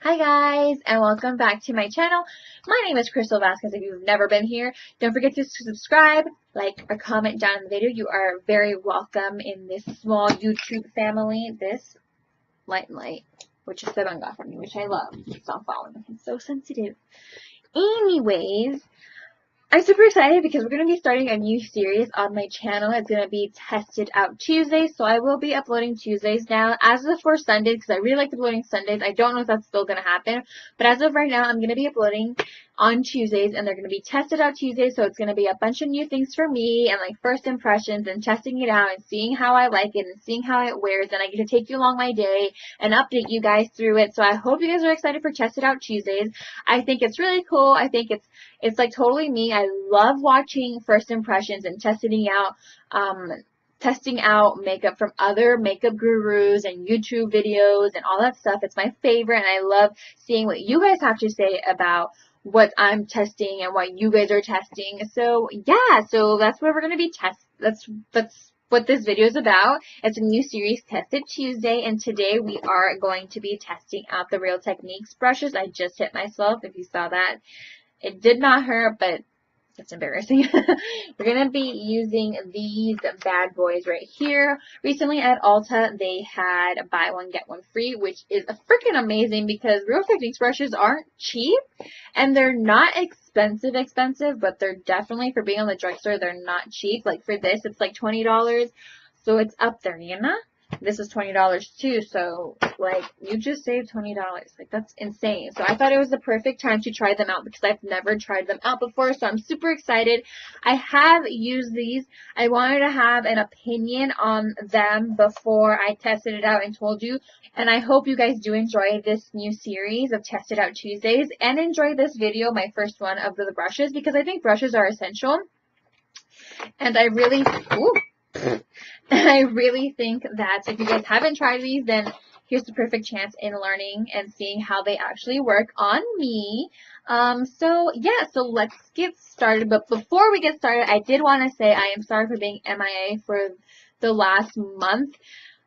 Hi guys, and welcome back to my channel. My name is Crystal Vasquez. If you've never been here, don't forget to subscribe, like, or comment down in the video. You are very welcome in this small YouTube family. This light, which is Sebanga from me, which I love. Stop following me. It's so sensitive. Anyways, I'm super excited because we're going to be starting a new series on my channel. It's going to be Tested Out Tuesdays, so I will be uploading Tuesdays now. As of for Sundays, because I really like uploading Sundays, I don't know if that's still going to happen, but as of right now, I'm going to be uploading on Tuesdays, and they're going to be Tested Out Tuesdays, so it's going to be a bunch of new things for me, and like first impressions, and testing it out, and seeing how I like it, and seeing how it wears, and I get to take you along my day, and update you guys through it, so I hope you guys are excited for Tested Out Tuesdays. I think it's really cool. I think it's like totally me. I love watching first impressions and testing out makeup from other makeup gurus and YouTube videos and all that stuff. It's my favorite, and I love seeing what you guys have to say about what I'm testing and what you guys are testing. So yeah, so that's what we're gonna be That's what this video is about. It's a new series, Tested Tuesday, and today we are going to be testing out the Real Techniques brushes. I just hit myself, if you saw that. It did not hurt, but it's embarrassing. We're going to be using these bad boys right here. Recently at Ulta, they had buy one, get one free, which is a freaking amazing because Real Techniques brushes aren't cheap, and they're not expensive, but they're definitely, for being on the drugstore, they're not cheap. Like for this, it's like $20, so it's up there, you know? This is $20 too, so like you just saved $20. Like that's insane. So I thought it was the perfect time to try them out because I've never tried them out before, so I'm super excited. I have used these. I wanted to have an opinion on them before I tested it out and told you, and I hope you guys do enjoy this new series of Tested Out Tuesdays and enjoy this video, my first one of the brushes, because I think brushes are essential, and I really think that if you guys haven't tried these, then here's the perfect chance in learning and seeing how they actually work on me. So yeah, so let's get started. But before we get started, I did want to say I am sorry for being MIA for the last month.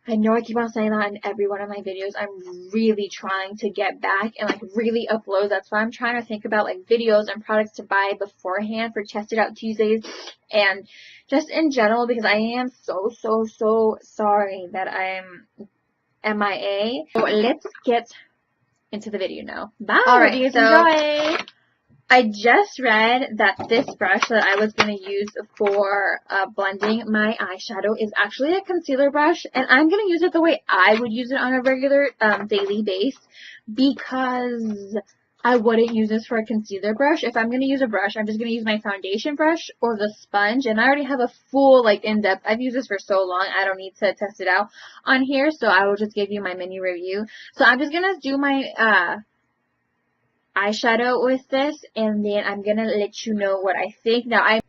I know I keep on saying that in every one of my videos. I'm really trying to get back and like really upload. That's why I'm trying to think about like videos and products to buy beforehand for Tested Out Tuesdays and just in general, because I am so sorry that I'm MIA. So let's get into the video now. Bye. Alright, so enjoy. I just read that this brush that I was going to use for blending my eyeshadow is actually a concealer brush, and I'm going to use it the way I would use it on a regular daily base, because I wouldn't use this for a concealer brush. If I'm going to use a brush, I'm just going to use my foundation brush or the sponge, and I already have a full like in-depth. I've used this for so long, I don't need to test it out on here, so I will just give you my mini review. So I'm just going to do my eyeshadow with this, and then I'm gonna let you know what I think. Now,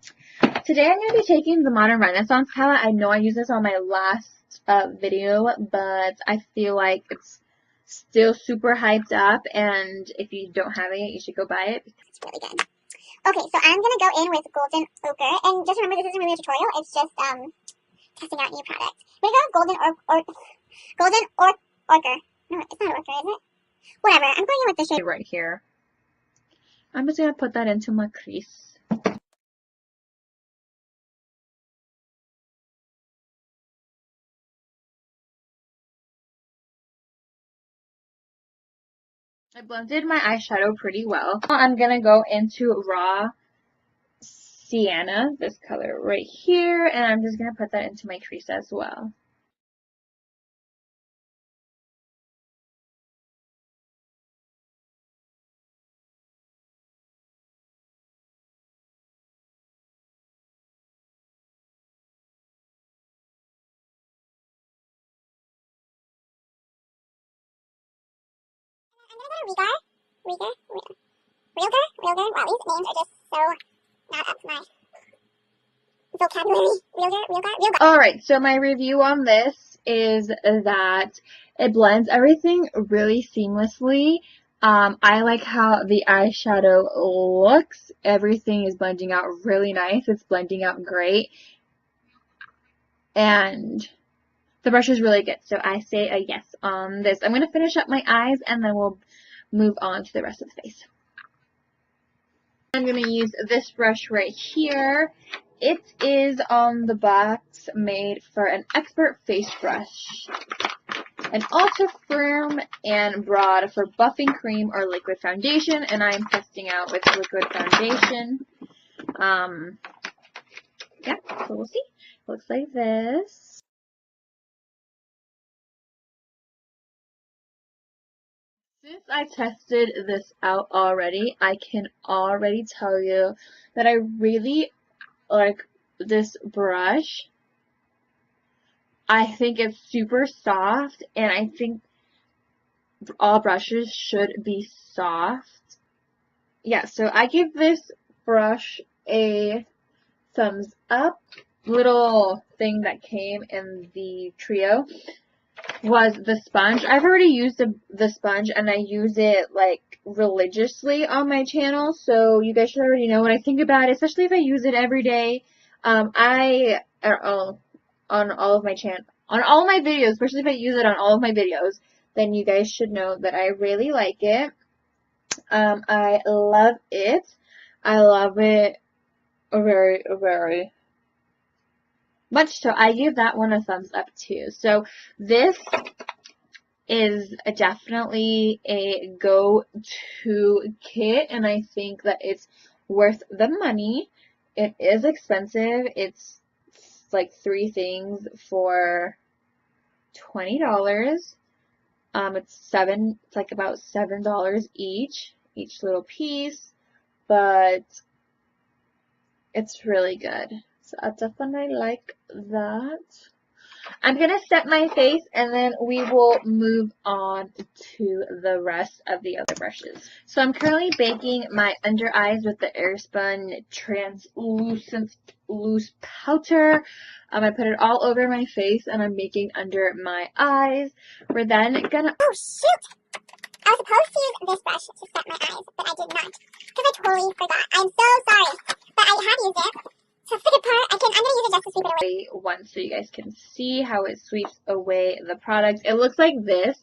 today I'm gonna be taking the Modern Renaissance palette. I know I used this on my last video, but I feel like it's still super hyped up, and if you don't have it yet, you should go buy it. It's really good. Okay, so I'm gonna go in with Golden Ochre, and just remember this isn't really a tutorial. It's just testing out new products. We're gonna go Golden Ochre. No, it's not Ochre, is it? Whatever. I'm going in with the shade right here. I'm just going to put that into my crease. I blended my eyeshadow pretty well. I'm going to go into Raw Sienna, this color right here, and I'm just going to put that into my crease as well. I'm gonna go Realgar. Wow, these names are just so not up to my vocabulary. Realgar. Alright, so my review on this is that it blends everything really seamlessly. I like how the eyeshadow looks. Everything is blending out really nice. It's blending out great. And the brush is really good. So I say a yes on this. I'm going to finish up my eyes, and then we'll move on to the rest of the face. I'm going to use this brush right here. It is on the box made for an expert face brush. An ultra firm and broad for buffing cream or liquid foundation, and I'm testing out with liquid foundation. Yeah, so we'll see. Looks like this. Since I tested this out already, I can already tell you that I really like this brush. I think it's super soft, and I think all brushes should be soft. Yeah, so I give this brush a thumbs up. Little thing that came in the trio was the sponge. I've already used the sponge, and I use it like religiously on my channel, so you guys should already know what I think about it, especially if I use it every day. On all of my on all my videos, especially if I use it on all of my videos, then you guys should know that I really like it. I love it. I love it very, very much, so I give that one a thumbs up too. So this is definitely a go-to kit, and I think that it's worth the money. It is expensive. It's like 3 things for $20. It's like about $7 each little piece, but it's really good. So I definitely like that. I'm going to set my face, and then we will move on to the rest of the other brushes. So I'm currently baking my under eyes with the Airspun Translucent Loose Powder. I put it all over my face, and I'm baking under my eyes. We're then going to... Oh, shoot! I was supposed to use this brush to set my eyes, but I did not, because I totally forgot. I'm so sorry, but I have used it. So for the part, I'm going to use it just to sweep it away. Once, so you guys can see how it sweeps away the product. It looks like this.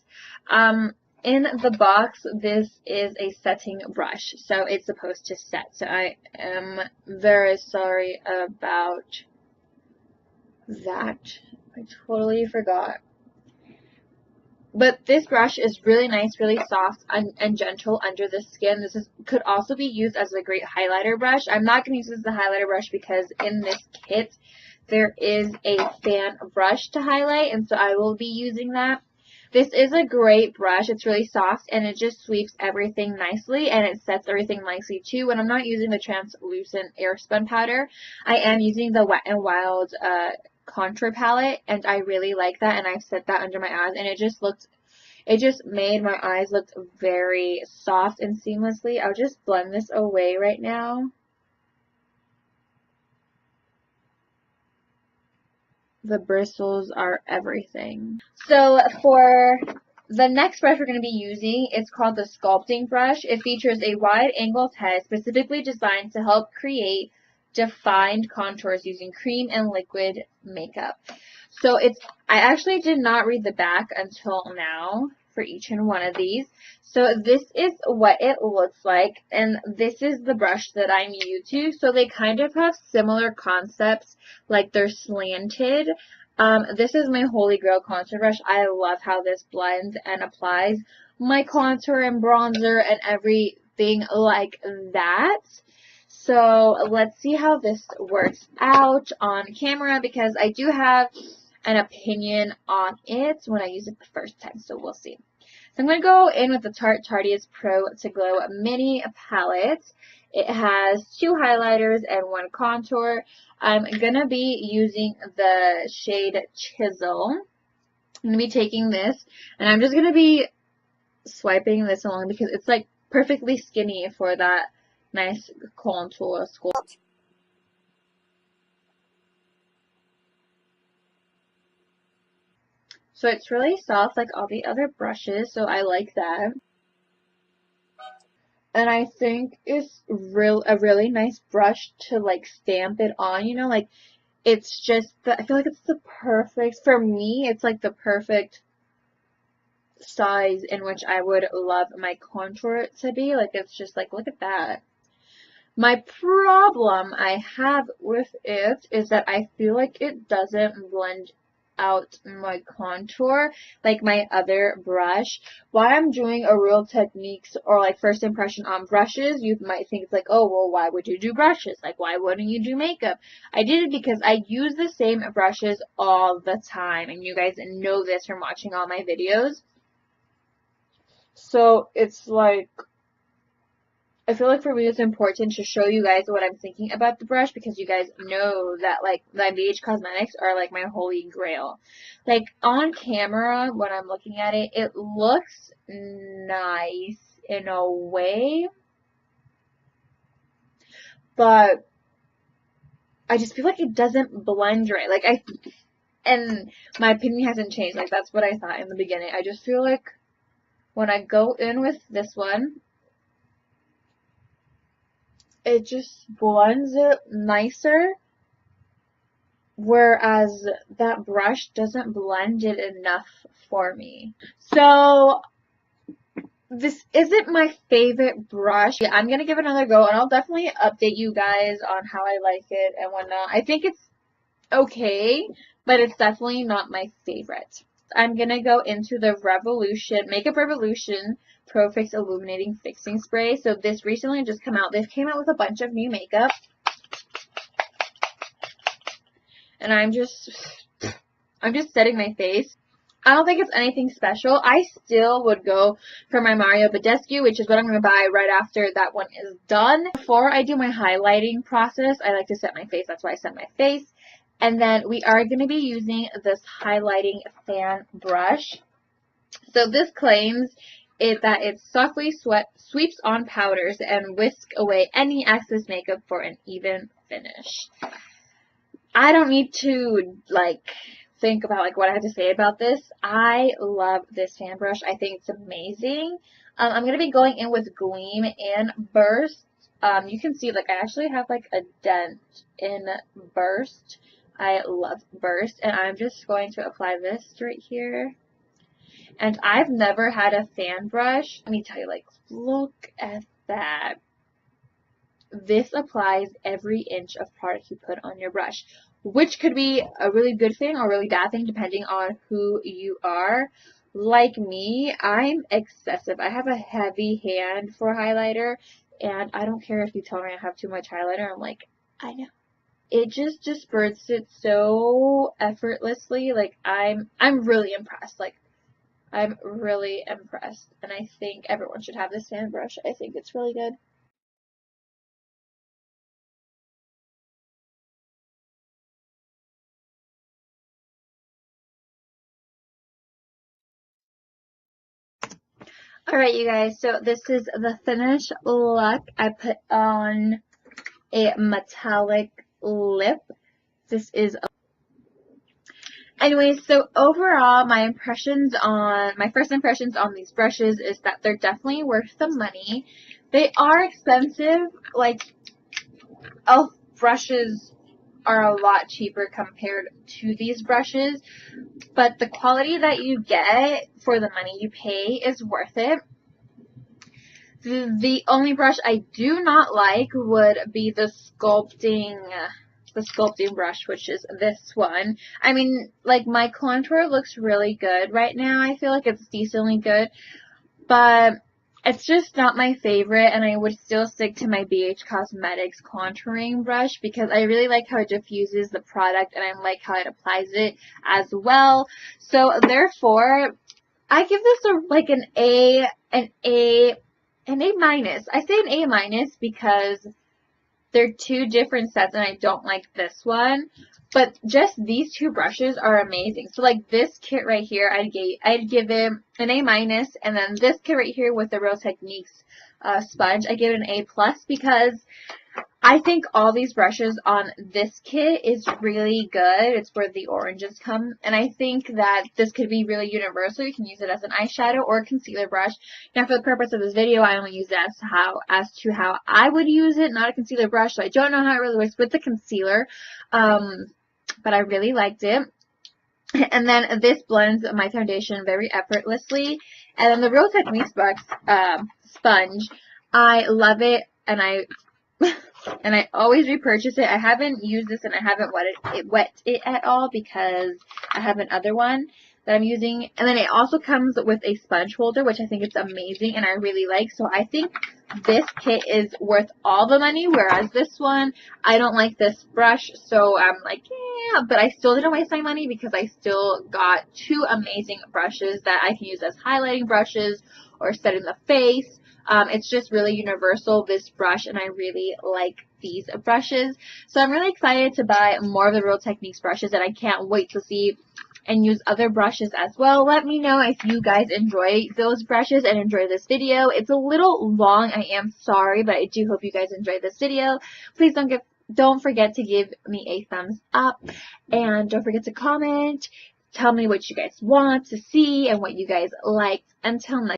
In the box, this is a setting brush, so it's supposed to set. So I am very sorry about that. I totally forgot. But this brush is really nice, really soft and gentle under the skin. This could also be used as a great highlighter brush. I'm not going to use this as a highlighter brush because in this kit there is a fan brush to highlight, and so I will be using that. This is a great brush. It's really soft, and it just sweeps everything nicely, and it sets everything nicely too. When I'm not using the translucent Airspun powder, I am using the Wet n Wild contour palette, and I really like that, and I've set that under my eyes, and it just made my eyes look very soft and seamlessly. I'll just blend this away right now. The bristles are everything. So for the next brush we're going to be using, it's called the Sculpting Brush. It features a wide angled head specifically designed to help create defined contours using cream and liquid makeup. So I actually did not read the back until now for each and one of these. So this is what it looks like, and this is the brush that I'm new to. So they kind of have similar concepts, like they're slanted. This is my Holy Grail contour brush. I love how this blends and applies my contour and bronzer and everything like that. So let's see how this works out on camera, because I do have an opinion on it when I use it the first time, so we'll see. So I'm going to go in with the Tarte Tarteist Pro to Glow Mini Palette. It has 2 highlighters and 1 contour. I'm going to be using the shade Chisel. I'm going to be taking this, and I'm just going to be swiping this along because it's like perfectly skinny for that nice contour sculpt. So it's really soft like all the other brushes, so I like that. And I think it's a really nice brush to like stamp it on, you know, like it's just, I feel like it's the perfect, for me, it's like the perfect size in which I would love my contour to be. Like, it's just like, look at that. My problem I have with it is that I feel like it doesn't blend out my contour like my other brush. While I'm doing a Real Techniques or like first impression on brushes, you might think it's like, oh, well, why would you do brushes? Like, why wouldn't you do makeup? I did it because I use the same brushes all the time, and you guys know this from watching all my videos. So it's like, I feel like for me it's important to show you guys what I'm thinking about the brush, because you guys know that like my BH Cosmetics are like my holy grail. Like on camera when I'm looking at it, it looks nice in a way, but I just feel like it doesn't blend right. Like and my opinion hasn't changed. Like that's what I thought in the beginning. I just feel like when I go in with this one, it just blends it nicer, whereas that brush doesn't blend it enough for me. So this isn't my favorite brush. Yeah, I'm gonna give it another go, and I'll definitely update you guys on how I like it and whatnot. I think it's okay, but it's definitely not my favorite. I'm gonna go into the Makeup Revolution Pro Fix Illuminating Fixing Spray. So this recently just come out. They came out with a bunch of new makeup, and I'm just setting my face. I don't think it's anything special. I still would go for my Mario Badescu, which is what I'm going to buy right after that one is done. Before I do my highlighting process, I like to set my face. That's why I set my face. And then we are going to be using this highlighting fan brush. So this claims that it softly sweeps on powders and whisk away any excess makeup for an even finish. I don't need to, like, think about, like, what I have to say about this. I love this fan brush. I think it's amazing. I'm going to be going in with Gleam and Burst. You can see, like, I actually have, like, a dent in Burst. I love Burst. And I'm just going to apply this right here. And I've never had a fan brush. Let me tell you, like, look at that. This applies every inch of product you put on your brush, which could be a really good thing or a really bad thing depending on who you are. Like me, I'm excessive. I have a heavy hand for highlighter, and I don't care if you tell me I have too much highlighter. I'm like, I know. It just disperses it so effortlessly. Like I'm really impressed. Like I'm really impressed, and I think everyone should have this fan brush. I think it's really good. Alright, you guys, so this is the finished look. I put on a metallic lip. This is... Anyways, so overall, my first impressions on these brushes is that they're definitely worth the money. They are expensive. Like, e.l.f. brushes are a lot cheaper compared to these brushes, but the quality that you get for the money you pay is worth it. The only brush I do not like would be the sculpting brush, which is this one. I mean, like, my contour looks really good right now. I feel like it's decently good, but it's just not my favorite, and I would still stick to my BH Cosmetics contouring brush because I really like how it diffuses the product, and I like how it applies it as well. So therefore, I give this an A minus. I say an A minus because they're two different sets and I don't like this one. But just these two brushes are amazing. So like this kit right here, I'd give it an A minus, and then this kit right here with the Real Techniques sponge, I give it an A plus because I think all these brushes on this kit is really good. It's where the oranges come. And I think that this could be really universal. You can use it as an eyeshadow or concealer brush. Now, for the purpose of this video, I only use it as to how I would use it, not a concealer brush. So I don't know how it really works with the concealer. But I really liked it. And then this blends my foundation very effortlessly. And then the Real Techniques sponge, I love it, and I always repurchase it. I haven't used this and I haven't wet it at all because I have another one that I'm using. And then it also comes with a sponge holder, which I think is amazing and I really like. So I think this kit is worth all the money, whereas this one, I don't like this brush. So I'm like, yeah, but I still didn't waste my money because I still got two amazing brushes that I can use as highlighting brushes or set in the face. It's just really universal, this brush, and I really like these brushes. So I'm really excited to buy more of the Real Techniques brushes, and I can't wait to see and use other brushes as well. Let me know if you guys enjoy those brushes and enjoy this video. It's a little long, I am sorry, but I do hope you guys enjoyed this video. Please don't forget to give me a thumbs up, and don't forget to comment. Tell me what you guys want to see and what you guys liked. Until next